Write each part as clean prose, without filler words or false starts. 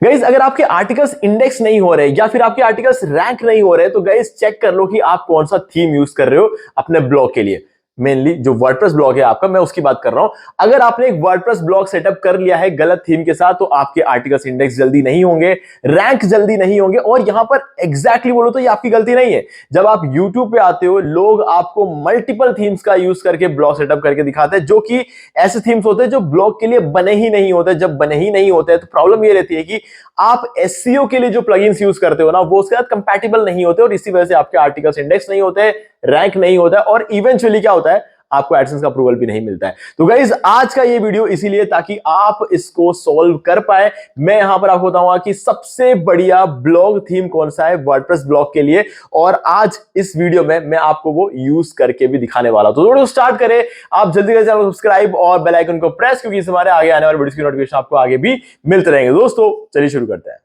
Guys अगर आपके articles index नहीं हो रहे या फिर आपके आर्टिकल्स रैंक नहीं हो रहे तो गाइज चेक कर लो कि आप कौन सा थीम यूज कर रहे हो अपने ब्लॉग के लिए। मेनली जो वर्डप्रेस ब्लॉग है आपका, मैं उसकी बात कर रहा हूं। अगर आपने एक वर्डप्रेस ब्लॉग सेटअप कर लिया है गलत थीम के साथ तो आपके आर्टिकल्स इंडेक्स जल्दी नहीं होंगे, रैंक जल्दी नहीं होंगे। और यहां पर एग्जैक्टली बोलो तो ये आपकी गलती नहीं है। जब आप यूट्यूब पे आते हो लोग आपको मल्टीपल थीम्स का यूज करके ब्लॉग सेटअप करके दिखाते हैं, जो कि ऐसे थीम्स होते हैं जो ब्लॉग के लिए बने ही नहीं होते। जब बने ही नहीं होते तो प्रॉब्लम ये रहती है कि आप एसईओ के लिए जो प्लगइन्स यूज करते हो ना वो उसके साथ कंपैटिबल नहीं होते और इसी वजह से आपके आर्टिकल्स इंडेक्स नहीं होते, रैंक नहीं होता है और इवेंचुअली क्या होता है, आपको एडसेंस का अप्रूवल भी नहीं मिलता है। तो गाइज आज का ये वीडियो इसीलिए ताकि आप इसको सॉल्व कर पाए। मैं यहां पर आपको बताऊंगा कि सबसे बढ़िया ब्लॉग थीम कौन सा है वर्डप्रेस ब्लॉग के लिए, और आज इस वीडियो में मैं आपको वो यूज करके भी दिखाने वाला हूं। तो वीडियो स्टार्ट करें, आप जल्दी से चैनल को सब्सक्राइब और बेल आइकन को प्रेस, क्योंकि हमारे आगे आने वाले वीडियो की नोटिफिकेशन आपको आगे भी मिलते रहेंगे। दोस्तों चलिए शुरू करते हैं।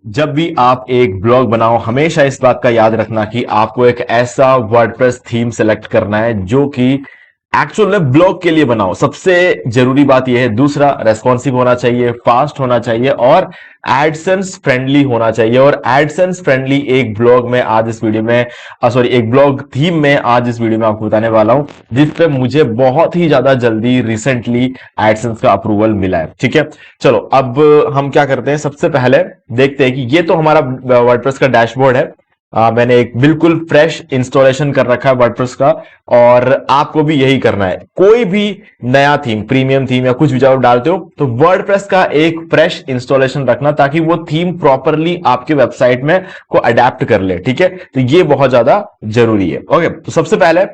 जब भी आप एक ब्लॉग बनाओ हमेशा इस बात का याद रखना कि आपको एक ऐसा वर्डप्रेस थीम सेलेक्ट करना है जो कि एक्चुअल में ब्लॉग के लिए बनाओ। सबसे जरूरी बात यह है। दूसरा, रेस्पॉन्सिव होना चाहिए, फास्ट होना चाहिए और एडसेंस फ्रेंडली होना चाहिए। और एडसेंस फ्रेंडली एक ब्लॉग में आज इस वीडियो में एक ब्लॉग थीम में आज इस वीडियो में आपको बताने वाला हूं, जिस पे मुझे बहुत ही ज्यादा जल्दी रिसेंटली एडसेंस का अप्रूवल मिला है। ठीक है, चलो अब हम क्या करते हैं, सबसे पहले देखते हैं कि ये तो हमारा वर्डप्रेस का डैशबोर्ड है। मैंने एक बिल्कुल फ्रेश इंस्टॉलेशन कर रखा है वर्डप्रेस का, और आपको भी यही करना है। कोई भी नया थीम, प्रीमियम थीम या कुछ भी जब डालते हो तो वर्डप्रेस का एक फ्रेश इंस्टॉलेशन रखना, ताकि वो थीम प्रॉपरली आपके वेबसाइट में को अडेप्ट कर ले। ठीक है, तो ये बहुत ज्यादा जरूरी है। ओके, तो सबसे पहले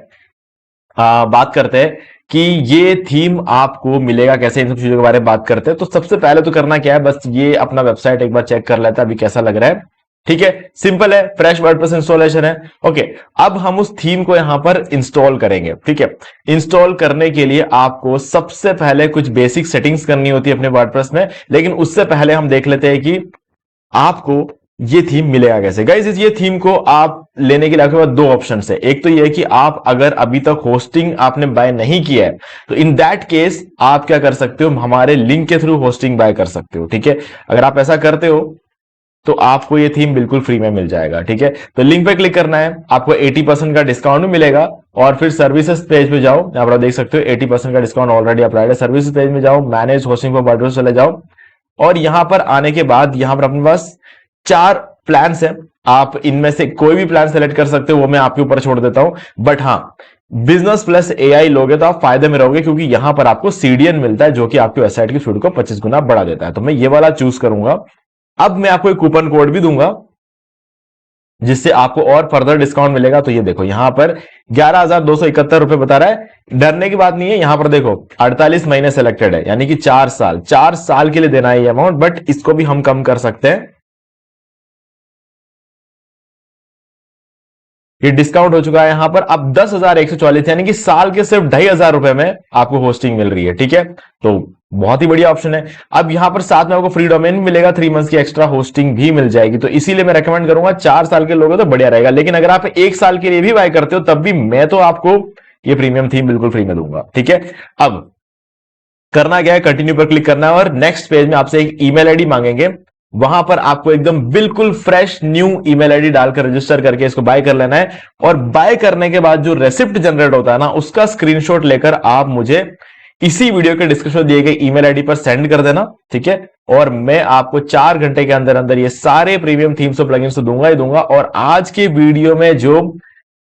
बात करते हैं कि ये थीम आपको मिलेगा कैसे, इन सब चीजों के बारे में बात करते हैं। तो सबसे पहले तो करना क्या है, बस ये अपना वेबसाइट एक बार चेक कर लेता है अभी कैसा लग रहा है। ठीक है, सिंपल है, फ्रेश वर्डप्रेस इंस्टॉलेशन है। ओके, अब हम उस थीम को यहां पर इंस्टॉल करेंगे। ठीक है, इंस्टॉल करने के लिए आपको सबसे पहले कुछ बेसिक सेटिंग्स करनी होती है अपने वर्डप्रेस में, लेकिन उससे पहले हम देख लेते हैं कि आपको ये थीम मिलेगा कैसे। गाइस ये थीम को आप लेने के लिए आपके पास दो ऑप्शन है। एक तो ये है कि आप अगर अभी तक होस्टिंग आपने बाय नहीं किया है तो इन दैट केस आप क्या कर सकते हो, हमारे लिंक के थ्रू होस्टिंग बाय कर सकते हो। ठीक है, अगर आप ऐसा करते हो तो आपको ये थीम बिल्कुल फ्री में मिल जाएगा। ठीक है, तो लिंक पे क्लिक करना है, आपको 80% का डिस्काउंट भी मिलेगा। और फिर सर्विसेज पेज पे जाओ, यहां पर आप देख सकते हो 80% का डिस्काउंट ऑलरेडी अप्लाइड है। सर्विसेज पेज में जाओ, मैनेज होस्टिंग फॉर वर्डप्रेस चले जाओ, और यहां पर आने के बाद यहां पर अपने पास 4 प्लान्स है। आप इनमें से कोई भी प्लान सेलेक्ट कर सकते हो, वो मैं आपके ऊपर छोड़ देता हूं। बट हाँ, बिजनेस प्लस एआई लोगे तो आप फायदे में रहोगे, क्योंकि यहां पर आपको सीडीएन मिलता है जो कि आपकी वेबसाइट की स्पीड को 25 गुना बढ़ा देता है। तो मैं ये वाला चूज करूंगा। अब मैं आपको एक कूपन कोड भी दूंगा जिससे आपको और फर्दर डिस्काउंट मिलेगा। तो ये देखो यहां पर 11,271 रुपए बता रहा है। डरने की बात नहीं है, यहां पर देखो 48 महीने सेलेक्टेड है, यानी कि 4 साल के लिए देना है ये अमाउंट। बट इसको भी हम कम कर सकते हैं, ये डिस्काउंट हो चुका है यहां पर। अब 10,144 यानी कि साल के सिर्फ 2,500 रुपए में आपको होस्टिंग मिल रही है। ठीक है, तो बहुत ही बढ़िया ऑप्शन है। अब यहां पर साथ में आपको फ्री डोमेन भी मिलेगा, 3 मंथ्स की एक्स्ट्रा होस्टिंग भी मिल जाएगी। तो इसीलिए मैं रेकमेंड करूंगा 4 साल के लोग तो बढ़िया रहेगा। लेकिन अगर आप 1 साल के लिए भी बाय करते हो तब भी मैं तो आपको ये प्रीमियम थीम बिल्कुल फ्री में दूंगा। ठीक है, अब करना क्या है, कंटिन्यू पर क्लिक करना है और नेक्स्ट पेज में आपसे एक ईमेल आईडी मांगेंगे। वहां पर आपको एकदम बिल्कुल फ्रेश न्यू ईमेल आईडी डालकर रजिस्टर करके इसको बाय कर लेना है। और बाय करने के बाद जो रेसिप्ट जनरेट होता है ना, उसका स्क्रीनशॉट लेकर आप मुझे इसी वीडियो के डिस्क्रिप्शन दिए गए ईमेल आईडी पर सेंड कर देना। ठीक है, और मैं आपको 4 घंटे के अंदर अंदर ये सारे प्रीमियम थीम्स और प्लगइन्स तो दूंगा ही दूंगा। और आज के वीडियो में जो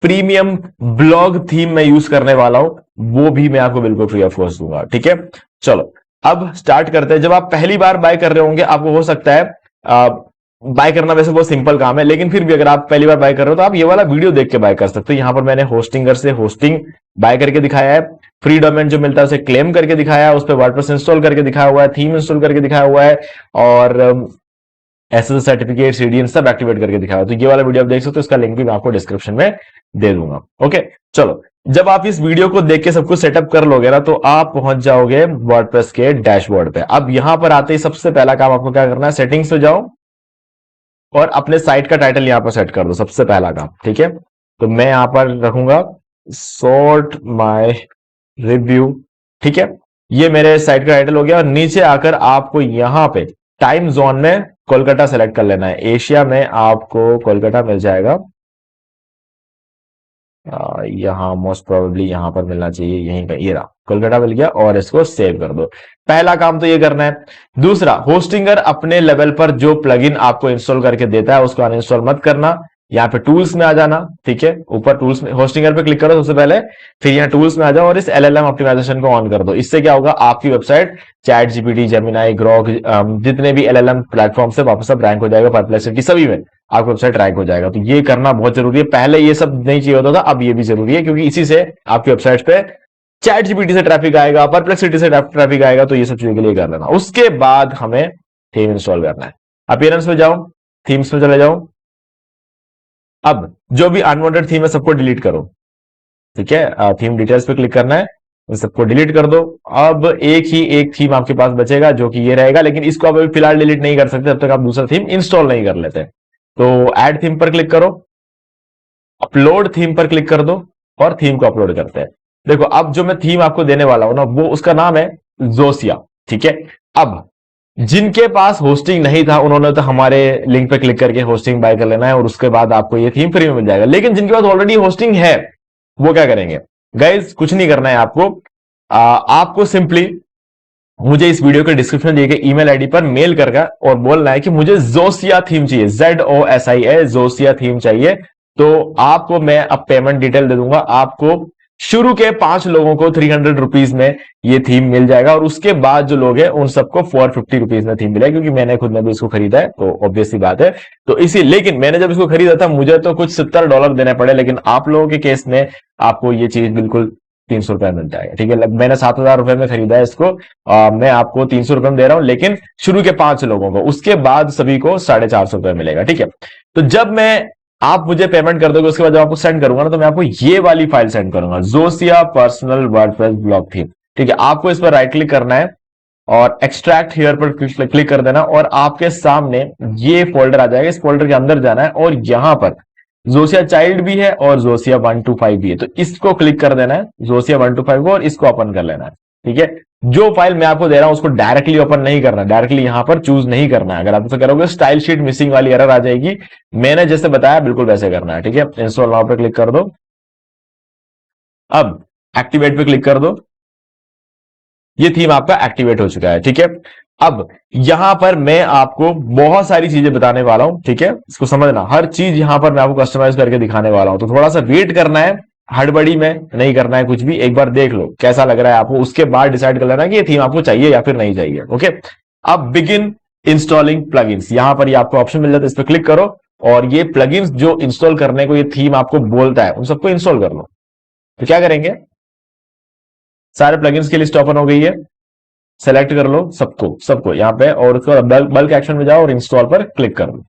प्रीमियम ब्लॉग थीम मैं यूज करने वाला हूं वो भी मैं आपको बिल्कुल फ्री ऑफ कॉस्ट दूंगा। ठीक है, चलो अब स्टार्ट करते हैं। जब आप पहली बार बाय कर रहे होंगे आपको हो सकता है बाय करना वैसे बहुत सिंपल काम है, लेकिन फिर भी अगर आप पहली बार बाय कर रहे हो तो आप ये वाला वीडियो देख के बाय कर सकते हो। यहां पर मैंने होस्टिंगर से होस्टिंग बाय करके दिखाया है, फ्री डोमेन जो मिलता है उसे क्लेम करके दिखाया है, उस पर वर्डप्रेस इंस्टॉल करके दिखाया हुआ है, थीम इंस्टॉल करके दिखाया हुआ है, और एसएसएल सर्टिफिकेट, सीडीएन सब एक्टिवेट करके दिखाया। तो ये वाला वीडियो आप देख सकते हो, इसका लिंक भी मैं आपको डिस्क्रिप्शन में दे दूंगा। ओके, चलो जब आप इस वीडियो को देख के सब कुछ सेटअप कर लोगे ना तो आप पहुंच जाओगे वर्डप्रेस के डैशबोर्ड पे। अब यहां पर आते ही सबसे पहला काम आपको क्या करना है, सेटिंग्स पे जाओ और अपने साइट का टाइटल यहां पर सेट कर दो, सबसे पहला काम। ठीक है, तो मैं यहां पर रखूंगा सॉर्ट माय रिव्यू। ठीक है, ये मेरे साइट का टाइटल हो गया। और नीचे आकर आपको यहां पे टाइम जोन में कोलकाता सेलेक्ट कर लेना है। एशिया में आपको कोलकाता मिल जाएगा, यहाँ मोस्ट प्रोबेबली यहाँ पर मिलना चाहिए, यहीं का, ये रहा, कोलकाता मिल गया, और इसको सेव कर दो। पहला काम तो ये करना है। दूसरा, होस्टिंगर अपने लेवल पर जो प्लगइन आपको इंस्टॉल करके देता है उसको अनइंस्टॉल मत करना। यहाँ पे टूल्स में आ जाना, ठीक है, ऊपर टूल्स में होस्टिंगर पे क्लिक करो सबसे पहले, फिर यहाँ टूल्स में आ जाओ और इस एलएलएम ऑप्टिमाइजेशन को ऑन कर दो। इससे क्या होगा, आपकी website chat GPT, Gemini, Grok, जितने भी एलएलएम प्लेटफॉर्म से वापस सब रैंक हो जाएगा, परप्लेक्सिटी, सभी में आपका वेबसाइट रैंक हो जाएगा। तो ये करना बहुत जरूरी है। पहले ये सब नहीं चाहिए होता था, अब ये भी जरूरी है, क्योंकि इसी से आपकी वेबसाइट पे चैट जीपीटी से ट्रैफिक आएगा, परप्लेक्सिटी से ट्रैफिक आएगा। तो ये सब चीजों के लिए कर लेना। उसके बाद हमें थीम इंस्टॉल करना है। अपीयरेंस में जाओ, थीम्स में चले जाओ। अब जो भी अनवांटेड थीम है सबको डिलीट करो, ठीक है, थीम डिटेल्स पे क्लिक करना है, इन सबको डिलीट कर दो। अब एक थीम आपके पास बचेगा जो कि ये रहेगा, लेकिन इसको आप अभी फिलहाल डिलीट नहीं कर सकते जब तक आप दूसरा थीम इंस्टॉल नहीं कर लेते। तो ऐड थीम पर क्लिक करो, अपलोड थीम पर क्लिक कर दो और थीम को अपलोड करते हैं। देखो, अब जो मैं थीम आपको देने वाला हूं ना, वो उसका नाम है जोसिया, ठीक है। अब जिनके पास होस्टिंग नहीं था उन्होंने तो हमारे लिंक पे क्लिक करके होस्टिंग बाय कर लेना है और उसके बाद आपको ये थीम फ्री में मिल जाएगा। लेकिन जिनके पास ऑलरेडी होस्टिंग है वो क्या करेंगे? गाइज, कुछ नहीं करना है आपको। आपको सिंपली मुझे इस वीडियो के डिस्क्रिप्शन दिए गए ईमेल आईडी पर मेल करके और बोलना है कि मुझे जोसिया थीम चाहिए, ZOSIA, जोसिया थीम चाहिए। तो आपको मैं अब पेमेंट डिटेल दे दूंगा। आपको शुरू के 5 लोगों को 300 रुपीज में ये थीम मिल जाएगा और उसके बाद जो लोग हैं उन सबको 450 रुपीज में थीम मिलेगा, क्योंकि मैंने खुद ने भी इसको खरीदा है, तो ऑब्वियस सी बात है। तो इसी, लेकिन मैंने जब इसको खरीदा था मुझे तो कुछ $70 देने पड़े, लेकिन आप लोगों के केस में आपको ये चीज बिल्कुल 300 रुपए मिल जाएगा, ठीक है। मैंने 7,000 रुपए में खरीदा है इसको, मैं आपको 300 रुपए में दे रहा हूं, लेकिन शुरू के 5 लोगों को, उसके बाद सभी को 450 रुपए मिलेगा, ठीक है। तो जब मैं, आप मुझे पेमेंट कर दोगे, उसके बाद जब आपको सेंड करूंगा ना, तो मैं आपको ये वाली फाइल सेंड करूंगा, जोसिया पर्सनल वर्डप्रेस ब्लॉग थीम, ठीक है। आपको इस पर राइट क्लिक करना है और एक्सट्रैक्ट हियर पर क्लिक कर देना और आपके सामने ये फोल्डर आ जाएगा। इस फोल्डर के अंदर जाना है और यहां पर जोसिया चाइल्ड भी है और जोसिया 125 भी है, तो इसको क्लिक कर देना है, जोसिया 125 को, और इसको ओपन कर लेना है, ठीक है। जो फाइल मैं आपको दे रहा हूं उसको डायरेक्टली ओपन नहीं करना, डायरेक्टली यहां पर चूज नहीं करना है। अगर आप ऐसा करोगे स्टाइल शीट मिसिंग वाली एरर आ जाएगी। मैंने जैसे बताया बिल्कुल वैसे करना है, ठीक है। इंस्टॉल नाउ पे क्लिक कर दो, अब एक्टिवेट पे क्लिक कर दो। ये थीम आपका एक्टिवेट हो चुका है, ठीक है। अब यहां पर मैं आपको बहुत सारी चीजें बताने वाला हूं, ठीक है। इसको समझना, हर चीज यहां पर मैं आपको कस्टमाइज करके दिखाने वाला हूं, तो थोड़ा सा वेट करना है, हड़बड़ी में नहीं करना है कुछ भी। एक बार देख लो कैसा लग रहा है आपको, उसके बाद डिसाइड कर लेना कि ये थीम आपको चाहिए या फिर नहीं चाहिए, ओके। अब बिगिन इंस्टॉलिंग प्लगइन्स, यहां पर ये आपको ऑप्शन मिल जाता है, इस पर क्लिक करो और ये प्लगइन्स जो इंस्टॉल करने को ये थीम आपको बोलता है उन सबको इंस्टॉल कर लो। तो क्या करेंगे, सारे प्लगइन्स की लिस्ट ओपन हो गई है, सेलेक्ट कर लो सबको सबको यहां पे, और उसको बल्क एक्शन में जाओ और इंस्टॉल पर क्लिक कर लो।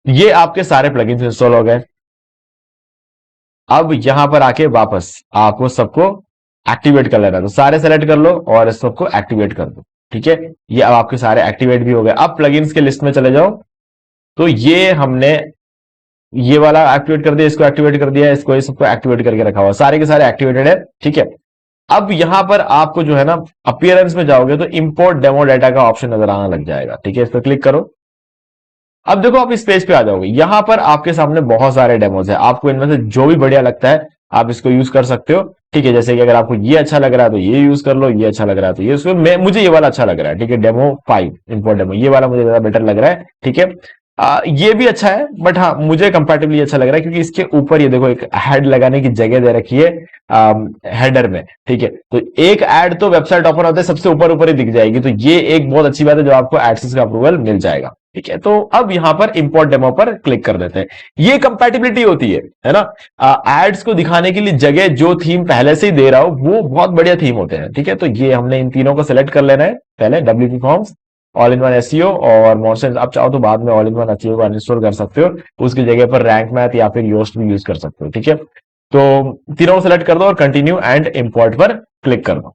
ये आपके सारे प्लगइन्स इंस्टॉल हो गए। अब यहां पर आके वापस आपको सबको एक्टिवेट कर लेना है, तो सारे सेलेक्ट कर लो और इस सबको एक्टिवेट कर दो, ठीक है। ये अब आपके सारे एक्टिवेट भी हो गए। अब प्लगइन्स के लिस्ट में चले जाओ, तो ये हमने ये वाला एक्टिवेट कर दिया, इसको एक्टिवेट कर दिया, इसको, ये सबको एक्टिवेट करके रखा हुआ, सारे के सारे एक्टिवेटेड है, ठीक है। अब यहां पर आपको जो है ना, अपीयरेंस में जाओगे तो इंपोर्ट डेमो डाटा का ऑप्शन नजर आना लग जाएगा, ठीक है। इस पर क्लिक करो। अब देखो, आप इस पेज पे आ जाओगे, यहां पर आपके सामने बहुत सारे डेमोज है, आपको इनमें से जो भी बढ़िया लगता है आप इसको यूज कर सकते हो, ठीक है। जैसे कि अगर आपको ये अच्छा लग रहा है तो ये यूज कर लो, ये अच्छा लग रहा है तो ये यूज कर लो। मुझे ये वाला अच्छा लग रहा है, ठीक है, डेमो 5 इंपोर्ट डेमो, ये वाला मुझे ज्यादा बेटर लग रहा है, ठीक है। ये भी अच्छा है, बट हाँ मुझे कंपैरेटिवली अच्छा लग रहा है, क्योंकि इसके ऊपर ये देखो एक हेड लगाने की जगह दे रखी है हेडर में, ठीक है। तो एक ऐड तो वेबसाइट ओपन होते सबसे ऊपर ऊपर ही दिख जाएगी, तो ये एक बहुत अच्छी बात है, जो आपको एडसेंस का अप्रूवल मिल जाएगा, ठीक है। तो अब यहां पर इंपोर्ट डेमो पर क्लिक कर देते हैं। ये कंपैटिबिलिटी होती है ना, एड्स को दिखाने के लिए जगह जो थीम पहले से ही दे रहा हो वो बहुत बढ़िया थीम होते हैं, ठीक है। तो ये हमने इन तीनों को सिलेक्ट कर लेना है पहले, WP forms, all in one SEO और मोरसेंस। आप चाहो तो बाद में ऑल इन वन एसईओ को अनइंस्टॉल कर सकते हो, उसकी जगह पर रैंक मैथ या फिर योस्ट भी यूज कर सकते हो, ठीक है। तो तीनों को सिलेक्ट कर दो और कंटिन्यू एंड इंपोर्ट पर क्लिक कर दो।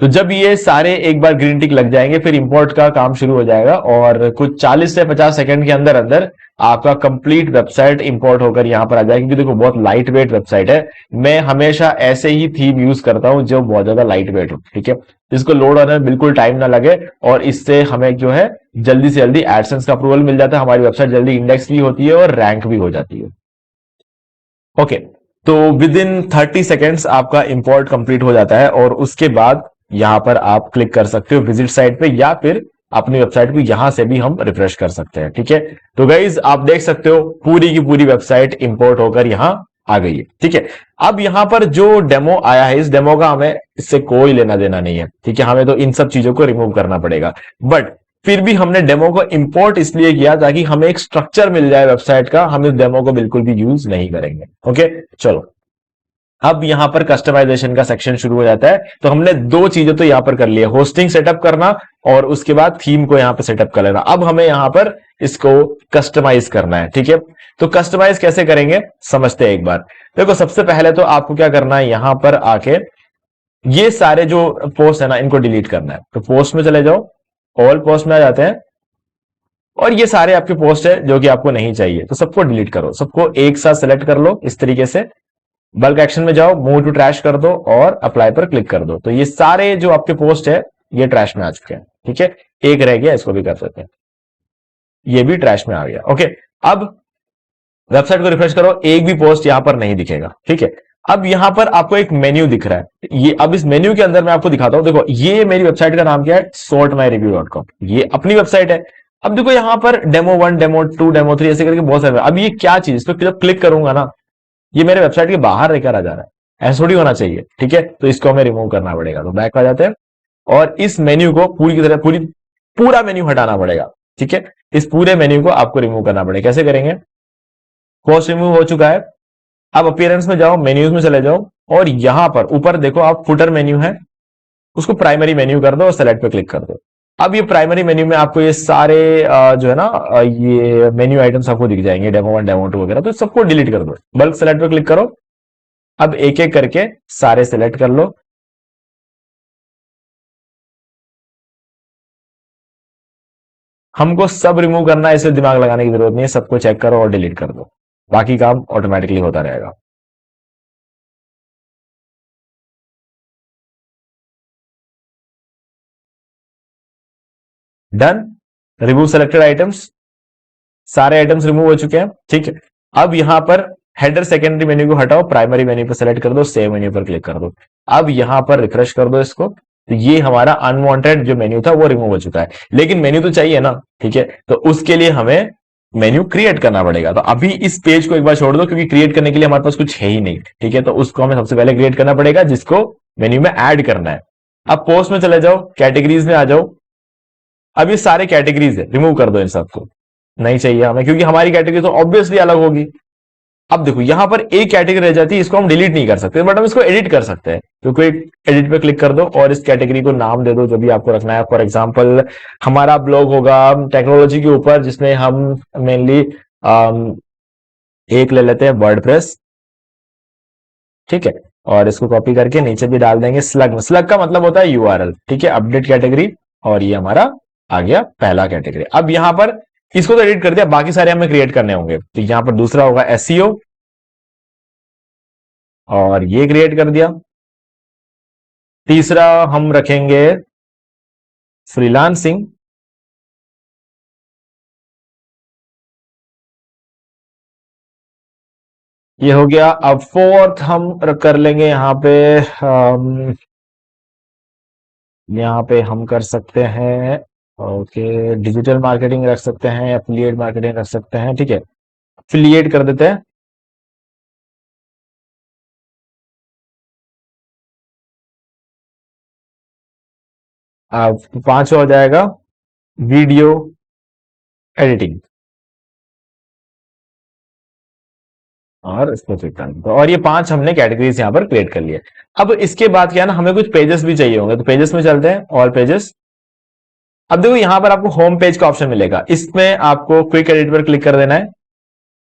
तो जब ये सारे एक बार ग्रीन टिक लग जाएंगे फिर इंपोर्ट का काम शुरू हो जाएगा और कुछ 40 से 50 सेकंड के अंदर अंदर आपका कंप्लीट वेबसाइट इंपोर्ट होकर यहां पर आ जाएगी। क्योंकि देखो बहुत लाइट वेट वेबसाइट है, मैं हमेशा ऐसे ही थीम यूज करता हूं जो बहुत ज्यादा लाइट वेट हो, ठीक है, इसको लोड होने में बिल्कुल टाइम ना लगे और इससे हमें जो है जल्दी से जल्दी एडसेंस का अप्रूवल मिल जाता है, हमारी वेबसाइट जल्दी इंडेक्स भी होती है और रैंक भी हो जाती है। ओके, तो विद इन 30 सेकेंड्स आपका इंपोर्ट कंप्लीट हो जाता है और उसके बाद यहां पर आप क्लिक कर सकते हो विजिट साइट पे या फिर अपनी वेबसाइट को यहां से भी हम रिफ्रेश कर सकते हैं, ठीक है। तो गाइज आप देख सकते हो पूरी की पूरी वेबसाइट इंपोर्ट होकर यहां आ गई है, ठीक है। अब यहां पर जो डेमो आया है इस डेमो का हमें इससे कोई लेना देना नहीं है, ठीक है, हमें तो इन सब चीजों को रिमूव करना पड़ेगा। बट फिर भी हमने डेमो को इंपोर्ट इसलिए किया ताकि हमें एक स्ट्रक्चर मिल जाए वेबसाइट का, हम इस डेमो को बिल्कुल भी यूज नहीं करेंगे। ओके, चलो अब यहां पर कस्टमाइजेशन का सेक्शन शुरू हो जाता है। तो हमने दो चीजें तो यहां पर कर ली है, होस्टिंग सेटअप करना और उसके बाद थीम को यहां पर सेटअप कर लेना। अब हमें यहां पर इसको कस्टमाइज करना है, ठीक है। तो कस्टमाइज कैसे करेंगे समझते हैं एक बार। देखो सबसे पहले तो आपको क्या करना है, यहां पर आके ये सारे जो पोस्ट है ना इनको डिलीट करना है। तो पोस्ट में चले जाओ, ऑल पोस्ट में आ जाते हैं और ये सारे आपके पोस्ट है जो कि आपको नहीं चाहिए, तो सबको डिलीट करो, सबको एक साथ सेलेक्ट कर लो इस तरीके से। बल्क एक्शन में जाओ, मूव टू ट्रैश कर दो और अप्लाई पर क्लिक कर दो। तो ये सारे जो आपके पोस्ट है ये ट्रैश में आ चुके हैं, ठीक है। एक रह गया, इसको भी कर सकते हैं, ये भी ट्रैश में आ गया। ओके, अब वेबसाइट को रिफ्रेश करो, एक भी पोस्ट यहां पर नहीं दिखेगा, ठीक है। अब यहां पर आपको एक मेन्यू दिख रहा है, ये अब इस मेन्यू के अंदर मैं आपको दिखाता हूं। देखो ये मेरी वेबसाइट का नाम क्या है, sortmyreview.com, ये अपनी वेबसाइट है। अब देखो यहां पर डेमो 1 डेमो 2 डेमो 3 ऐसे करके बहुत सारे। अब ये क्या चीज, इस पर जब क्लिक करूंगा ना ये मेरे वेबसाइट के बाहर लेकर आ जा रहा है, ऐसा थोड़ी होना चाहिए, ठीक है। तो इसको हमें रिमूव करना पड़ेगा। तो बैक आ जाते हैं और इस मेन्यू को पूरी की तरह पूरा मेन्यू हटाना पड़ेगा, ठीक है। इस पूरे मेन्यू को आपको रिमूव करना पड़ेगा। कैसे करेंगे, पोस्ट रिमूव हो चुका है। अब अपीयरेंस में जाओ, मेन्यूज में चले जाओ और यहां पर ऊपर देखो आप फुटर मेन्यू है, उसको प्राइमरी मेन्यू कर दो और सेलेक्ट पे क्लिक कर दो। अब ये प्राइमरी मेन्यू में आपको ये सारे जो है ना ये मेन्यू आइटम्स आपको दिख जाएंगे, डेमो 1 डेमो 2 वगैरह, तो सबको डिलीट कर दो। बल्क सेलेक्ट पे क्लिक करो, अब एक एक करके सारे सेलेक्ट कर लो। हमको सब रिमूव करना है इसलिए दिमाग लगाने की जरूरत नहीं है, सबको चेक करो और डिलीट कर दो, बाकी काम ऑटोमेटिकली होता रहेगा। डन, रिमूव सेलेक्टेड आइटम्स, सारे आइटम्स रिमूव हो चुके हैं, ठीक है। अब यहां पर हेडर सेकेंडरी मेन्यू को हटाओ, प्राइमरी मेन्यू पर सेलेक्ट कर दो, सेव मेन्यू पर क्लिक कर दो। अब यहां पर रिफ्रेश कर दो इसको, तो ये हमारा अनवांटेड जो मेन्यू था वो रिमूव हो चुका है। लेकिन मेन्यू तो चाहिए ना, ठीक है, तो उसके लिए हमें मेन्यू क्रिएट करना पड़ेगा। तो अभी इस पेज को एक बार छोड़ दो क्योंकि क्रिएट करने के लिए हमारे पास कुछ है ही नहीं, ठीक है। तो उसको हमें सबसे पहले क्रिएट करना पड़ेगा जिसको मेन्यू में ऐड करना है। अब पोस्ट में चले जाओ, कैटेगरीज में आ जाओ। अब ये सारे कैटेगरीज है, रिमूव कर दो इन सबको, नहीं चाहिए हमें क्योंकि हमारी कैटेगरी तो ऑब्वियसली अलग होगी। अब देखो यहां पर एक कैटेगरी रह जाती है, इसको हम डिलीट नहीं कर सकते बट हम इसको एडिट कर सकते हैं। तो कोई एडिट पे क्लिक कर दो और इस कैटेगरी को नाम दे दो जो भी आपको रखना है। फॉर एग्जांपल हमारा ब्लॉग होगा टेक्नोलॉजी के ऊपर जिसमें हम मेनली एक ले लेते हैं वर्डप्रेस, ठीक है, और इसको कॉपी करके नीचे भी डाल देंगे स्लग में। स्लग का मतलब होता है यूआरएल, ठीक है, अपडेट कैटेगरी, और ये हमारा आ गया पहला कैटेगरी। अब यहां पर इसको तो एडिट कर दिया, बाकी सारे हमें क्रिएट करने होंगे। तो यहां पर दूसरा होगा एसईओ और ये क्रिएट कर दिया। तीसरा हम रखेंगे फ्रीलांसिंग, ये हो गया। अब फोर्थ हम कर लेंगे यहाँ पे हम कर सकते हैं ओके डिजिटल मार्केटिंग रख सकते हैं, एफिलिएट मार्केटिंग रख सकते हैं, ठीक है, एफिलिएट कर देते हैं। अब पांचवा हो जाएगा वीडियो एडिटिंग और इसको क्लिक कर दो। और ये 5 हमने कैटेगरीज यहां पर क्रिएट कर लिए। अब इसके बाद क्या है ना, हमें कुछ पेजेस भी चाहिए होंगे, तो पेजेस में चलते हैं, ऑल पेजेस। अब देखो यहां पर आपको होम पेज का ऑप्शन मिलेगा, इसमें आपको क्विक एडिट पर क्लिक कर देना है।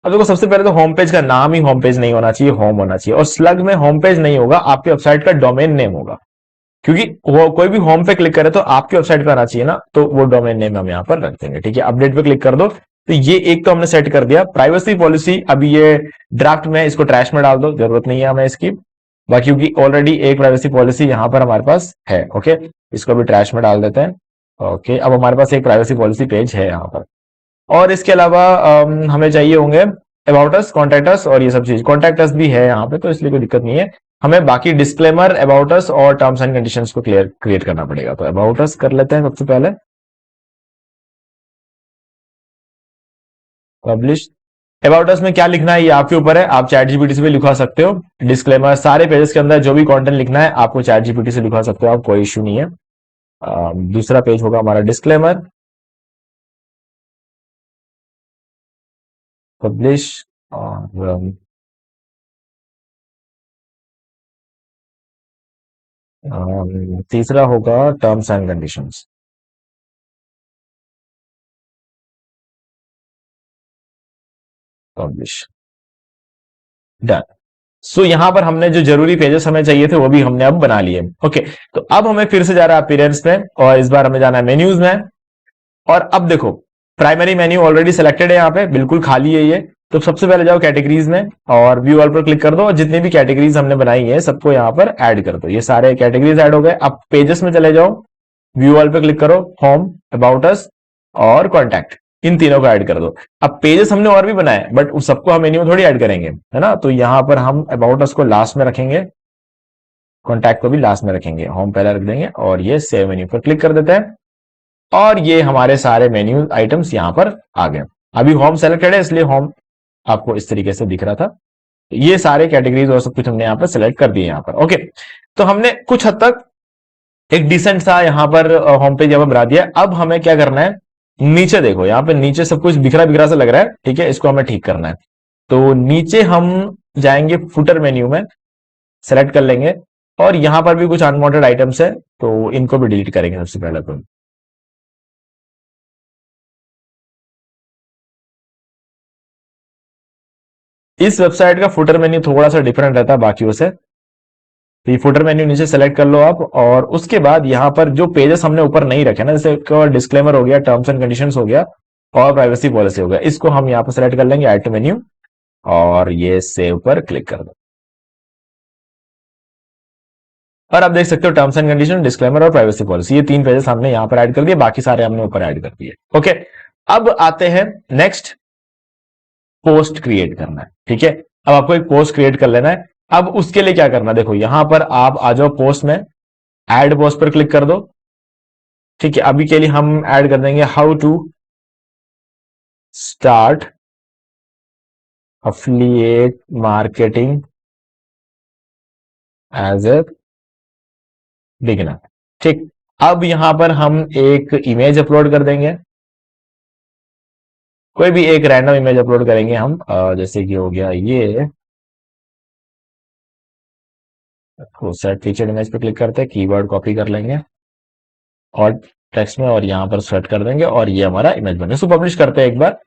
अब देखो सबसे पहले तो होम पेज का नाम ही होम पेज नहीं होना चाहिए, होम होना चाहिए। और स्लग में होम पेज नहीं होगा, आपके वेबसाइट का डोमेन नेम होगा, क्योंकि वो कोई भी होम पे क्लिक करे तो आपकी वेबसाइट पे आना चाहिए ना, तो वो डोमेन नेम हम यहाँ पर रख देंगे। ठीक है, अपडेट पे क्लिक कर दो। तो ये एक तो हमने सेट कर दिया। प्राइवेसी पॉलिसी अभी ये ड्राफ्ट में, इसको ट्रैश में डाल दो, जरूरत नहीं है हमें इसकी। बाकी क्योंकि ऑलरेडी एक प्राइवेसी पॉलिसी यहाँ पर हमारे पास है। ओके, इसको भी ट्रैश में डाल देते हैं। ओके, अब हमारे पास एक प्राइवेसी पॉलिसी पेज है यहाँ पर। और इसके अलावा हमें चाहिए होंगे अबाउट अस, कॉन्टैक्ट अस और ये सब चीज। कॉन्टैक्ट अस भी है यहाँ पे, तो इसलिए कोई दिक्कत नहीं है। हमें बाकी डिस्क्लेमर, अबाउट अस और टर्म्स एंड कंडीशंस को क्रिएट करना पड़ेगा। तो अबाउट अस कर लेते हैं सबसे पहले, पब्लिश। अबाउट अस में क्या लिखना है ये आपके ऊपर है, आप चैट जीपीटी से भी लिखवा सकते हो। डिस्क्लेमर, सारे पेजेस के अंदर जो भी कंटेंट लिखना है आपको चैट जीपीटी से लिखवा सकते हो आप, कोई इश्यू नहीं है। दूसरा पेज होगा हमारा डिस्क्लेमर, पब्लिश। और तीसरा होगा terms and conditions, publish, done. So यहां पर हमने जो जरूरी पेजेस हमें चाहिए थे वो भी हमने अब बना लिए। ओके, तो अब हमें फिर से जा रहा है अपीयरेंस में, और इस बार हमें जाना है मेन्यूज में। और अब देखो, प्राइमरी मेन्यू ऑलरेडी सिलेक्टेड है, यहाँ पे बिल्कुल खाली है ये। तो सबसे पहले जाओ कैटेगरीज में और व्यू ऑल पर क्लिक कर दो, और जितनी भी कैटेगरीज हमने बनाई है सबको यहाँ पर ऐड कर दो। ये सारे कैटेगरीज ऐड हो गए। अब पेजेस में चले जाओ, व्यू ऑल पे क्लिक करो, होम, अबाउट अस और कॉन्टैक्ट, इन तीनों को ऐड कर दो। अब पेजेस हमने और भी बनाए, बट उस सबको हम मेन्यू में थोड़ी ऐड करेंगे, है ना। तो यहां पर हम अबाउट अस को लास्ट में रखेंगे, कॉन्टैक्ट को भी लास्ट में रखेंगे, होम पहले रख देंगे, और ये सेव मेन्यू पर क्लिक कर देते हैं। और ये हमारे सारे मेन्यू आइटम्स यहां पर आ गए। अभी होम सेलेक्टेड है, इसलिए होम आपको इस तरीके से दिख रहा था। ये सारे कैटेगरीज और सब कुछ हमने यहाँ पर सिलेक्ट कर दिए यहाँ पर। ओके, तो हमने कुछ हद तक एक डिसेंट सा यहाँ पर होम पेज यहाँ पर बना दिया। अब हमें क्या करना है, नीचे देखो, यहाँ पे नीचे सब कुछ बिखरा बिखरा सा लग रहा है। ठीक है, इसको हमें ठीक करना है। तो नीचे हम जाएंगे फुटर मेन्यू में, सेलेक्ट कर लेंगे, और यहां पर भी कुछ अनवांटेड आइटम्स है, तो इनको भी डिलीट करेंगे सबसे पहले। तो इस वेबसाइट का फुटर मेन्यू थोड़ा सा डिफरेंट रहता है बाकियों से। तो ये फुटर मेन्यू नीचे सेलेक्ट कर लो आप, और उसके बाद यहाँ पर जो पेजेस हमने ऊपर नहीं रखे ना, जैसे डिस्क्लेमर हो गया, टर्म्स एंड कंडीशंस हो गया, और प्राइवेसी पॉलिसी हो गया, इसको हम यहाँ पर सेलेक्ट कर लेंगे, ऐड टू मेन्यू, और ये सेव पर क्लिक कर दो। और आप देख सकते हो टर्म्स एंड कंडीशन, डिस्क्लेमर और प्राइवेसी पॉलिसी, ये तीन पेजेस हमने यहाँ पर ऐड कर दिए, बाकी सारे हमने ऊपर ऐड कर दिए। ओके, अब आते हैं नेक्स्ट, पोस्ट क्रिएट करना है। ठीक है, अब आपको एक पोस्ट क्रिएट कर लेना है। अब उसके लिए क्या करना है, देखो यहां पर आप आ जाओ पोस्ट में, ऐड पोस्ट पर क्लिक कर दो। ठीक है, अभी के लिए हम ऐड कर देंगे how to start affiliate marketing as a beginner. ठीक, अब यहां पर हम एक इमेज अपलोड कर देंगे, कोई भी एक रैंडम इमेज अपलोड करेंगे हम, जैसे कि हो गया ये, सेट फीचर इमेज पे क्लिक करते हैं, कीवर्ड कॉपी कर लेंगे और टेक्स्ट में, और यहां पर सेट कर देंगे, और ये हमारा इमेज बन गया। सो पब्लिश करते हैं एक बार।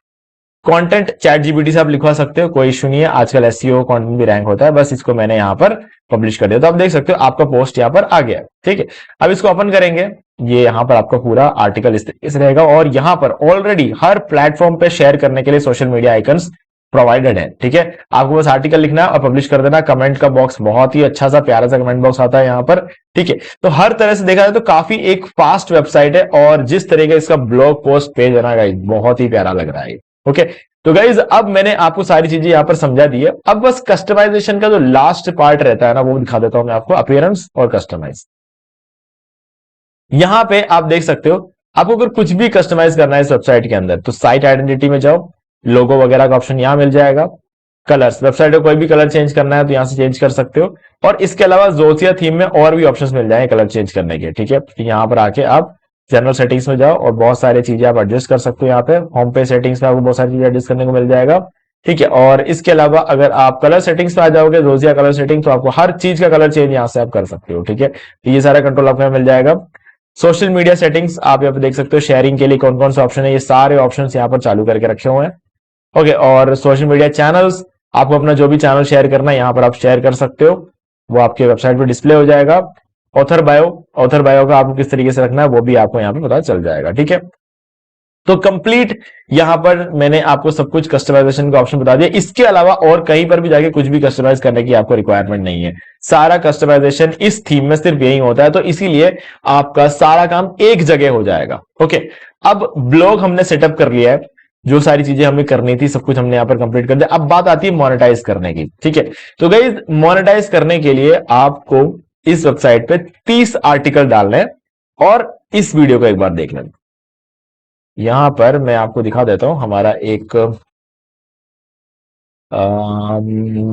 कंटेंट चैट जीपीटी से आप लिखवा सकते हो, कोई इशू नहीं है, आजकल एसईओ कंटेंट भी रैंक होता है, बस इसको मैंने यहाँ पर पब्लिश कर दिया। तो आप देख सकते हो आपका पोस्ट यहाँ पर आ गया। ठीक है, अब इसको ओपन करेंगे, ये यहाँ पर आपका पूरा आर्टिकल इस तरीके से रहेगा, और यहाँ पर ऑलरेडी हर प्लेटफॉर्म पे शेयर करने के लिए सोशल मीडिया आइकन्स प्रोवाइडेड है। ठीक है, आपको बस आर्टिकल लिखना है और पब्लिश कर देना। कमेंट का बॉक्स बहुत ही अच्छा सा प्यारा सा कमेंट बॉक्स आता है यहाँ पर। ठीक है, तो हर तरह से देखा जाए तो काफी एक फास्ट वेबसाइट है, और जिस तरीके का इसका ब्लॉग पोस्ट पेज है ना गाइस, बहुत ही प्यारा लग रहा है। ओके, तो गाइज अब मैंने आपको सारी चीजें यहां पर समझा दी है। अब बस कस्टमाइजेशन का जो लास्ट पार्ट रहता है ना, वो दिखा देता हूं मैं आपको, अपीयरेंस और कस्टमाइज। यहां पे आप देख सकते हो, आपको अगर कुछ भी कस्टमाइज करना है इस वेबसाइट के अंदर, तो साइट आइडेंटिटी में जाओ, लोगो वगैरह का ऑप्शन यहां मिल जाएगा। कलर्स, वेबसाइट में कोई भी कलर चेंज करना है तो यहां से चेंज कर सकते हो, और इसके अलावा जोसिया थीम में और भी ऑप्शंस मिल जाएंगे कलर चेंज करने के। ठीक है, तो यहां पर आके आप जनरल सेटिंग्स में जाओ, और बहुत सारी चीजें आप एडजस्ट कर सकते हो। यहाँ पे होम पेज सेटिंग्स में आपको बहुत सारी चीजें एडजस्ट करने को मिल जाएगा। ठीक है, और इसके अलावा अगर आप कलर सेटिंग्स में आ जाओगे, रोजिया कलर सेटिंग, तो आपको हर चीज का कलर चेंज यहां से आप कर सकते हो। ठीक है, तो ये सारा कंट्रोल आपको मिल जाएगा। सोशल मीडिया सेटिंग्स आप यहाँ पे देख सकते हो, शेयरिंग के लिए कौन कौन से ऑप्शन है, ये सारे ऑप्शन यहाँ पर चालू करके रखे हुए हैं। ओके, और सोशल मीडिया चैनल्स, आपको अपना जो भी चैनल शेयर करना है यहाँ पर आप शेयर कर सकते हो, वो आपके वेबसाइट पर डिस्प्ले हो जाएगा। ऑथर बायो का आपको किस तरीके से रखना है वो भी आपको यहाँ पे पता चल जाएगा। ठीक है, तो कंप्लीट यहां पर मैंने आपको सब कुछ कस्टमाइजेशन का ऑप्शन बता दिया। इसके अलावा और कहीं पर भी जाके कुछ भी कस्टमाइज करने की आपको रिक्वायरमेंट नहीं है। सारा कस्टमाइजेशन इस थीम में सिर्फ यही होता है, तो इसीलिए आपका सारा काम एक जगह हो जाएगा। ओके, अब ब्लॉग हमने सेटअप कर लिया है, जो सारी चीजें हमें करनी थी सब कुछ हमने यहां पर कंप्लीट कर दिया। अब बात आती है मोनेटाइज करने की। ठीक है, तो गाइस मोनेटाइज करने के लिए आपको इस वेबसाइट पे 30 आर्टिकल डालने हैं और इस वीडियो को एक बार देख लेना। यहां पर मैं आपको दिखा देता हूं हमारा एक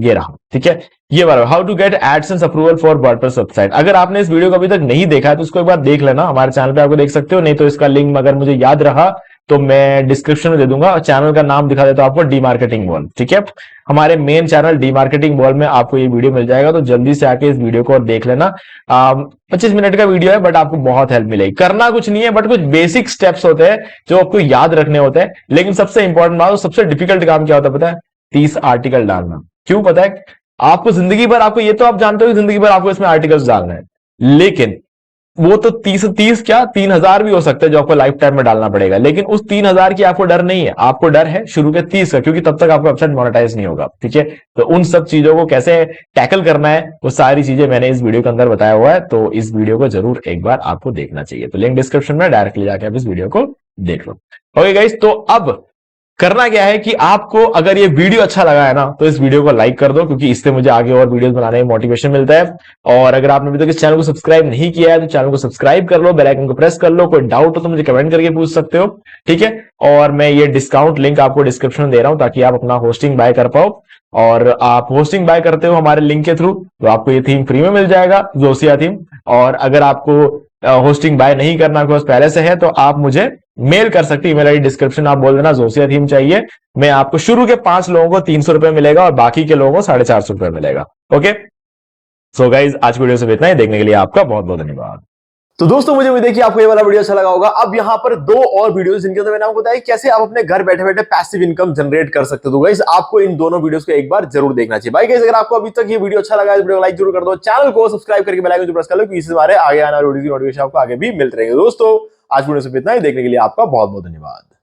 ये रहा। ठीक है, ये वाला how to get AdSense approval for WordPress website. अगर आपने इस वीडियो को अभी तक नहीं देखा है तो इसको एक बार देख लेना, हमारे चैनल पे आपको देख सकते हो, नहीं तो इसका लिंक अगर मुझे याद रहा तो मैं डिस्क्रिप्शन में दे दूंगा। और चैनल का नाम दिखा देता हूं आपको, डीमार्केटिंग वॉल। ठीक है, हमारे मेन चैनल डीमार्केटिंग वॉल में आपको ये वीडियो मिल जाएगा, तो जल्दी से आके इस वीडियो को देख लेना। 25 मिनट का वीडियो है, बट आपको बहुत हेल्प मिलेगी। करना कुछ नहीं है, बट कुछ बेसिक स्टेप्स होते हैं जो आपको याद रखने होते हैं। लेकिन सबसे इंपॉर्टेंट बात, सबसे डिफिकल्ट काम क्या होता है पता है? 30 आर्टिकल डालना। क्यों पता है? आपको जिंदगी भर, आपको ये तो आप जानते हो कि जिंदगी भर आपको इसमें आर्टिकल्स डालना है, लेकिन वो तो 30 क्या 3000 भी हो सकते हैं जो आपको लाइफ टाइम में डालना पड़ेगा। लेकिन उस 3000 की आपको डर नहीं है, आपको डर है शुरू के 30 का, क्योंकि तब तक आपका वेबसाइट मोनेटाइज नहीं होगा। ठीक है, तो उन सब चीजों को कैसे टैकल करना है वो सारी चीजें मैंने इस वीडियो के अंदर बताया हुआ है, तो इस वीडियो को जरूर एक बार आपको देखना चाहिए। तो लिंक डिस्क्रिप्शन में डायरेक्टली जाके आप इस वीडियो को देख लो। ओके गाइस, तो अब करना क्या है कि आपको अगर ये वीडियो अच्छा लगा है ना तो इस वीडियो को लाइक कर दो, क्योंकि इससे मुझे आगे और वीडियोस बनाने में मोटिवेशन मिलता है। और अगर आपने अभी तक इस चैनल को सब्सक्राइब नहीं किया है तो चैनल को सब्सक्राइब कर लो, बेल आइकन को प्रेस कर लो। कोई डाउट हो तो मुझे कमेंट करके पूछ सकते हो। ठीक है, और मैं ये डिस्काउंट लिंक आपको डिस्क्रिप्शन में दे रहा हूं ताकि आप अपना होस्टिंग बाय कर पाओ। और आप होस्टिंग बाय करते हो हमारे लिंक के थ्रू तो आपको ये थीम फ्री में मिल जाएगा, जोसिया थीम। और अगर आपको होस्टिंग बाय नहीं करना आपके पास पहले से है तो आप मुझे मेल कर सकते हैं। ईमेल आईडी डिस्क्रिप्शन, आप बोल देना जोसिया थीम चाहिए। मैं आपको शुरू के 5 लोगों को 300 रुपए मिलेगा और बाकी के लोगों को 450 रुपए मिलेगा। ओके, सो गाइज आज वीडियो से इतना ही। देखने के लिए आपका बहुत बहुत धन्यवाद। तो दोस्तों मुझे उम्मीद है कि आपको ये वाला वीडियो अच्छा लगा होगा। अब यहाँ पर 2 और वीडियोस जिनके अंदर मैंने आपको बताया कैसे आप अपने घर बैठे बैठे पैसिव इनकम जनरेट कर सकते हो। तो गाइस आपको इन दोनों वीडियोस को एक बार जरूर देखना चाहिए। भाई गाइस अगर आपको अभी तक ये वीडियो अच्छा लगा है तो वीडियो को लाइक जरूर कर दो, चैनल को सब्सक्राइब करके बेल आइकन को प्रेस कर लो, क्योंकि इससे हमारे आगे आने वाली वीडियो की नोटिफिकेशन आपको आगे भी मिलते रहेंगे। दोस्तों आज वीडियो से इतना ही। देखने के लिए आपका बहुत बहुत धन्यवाद।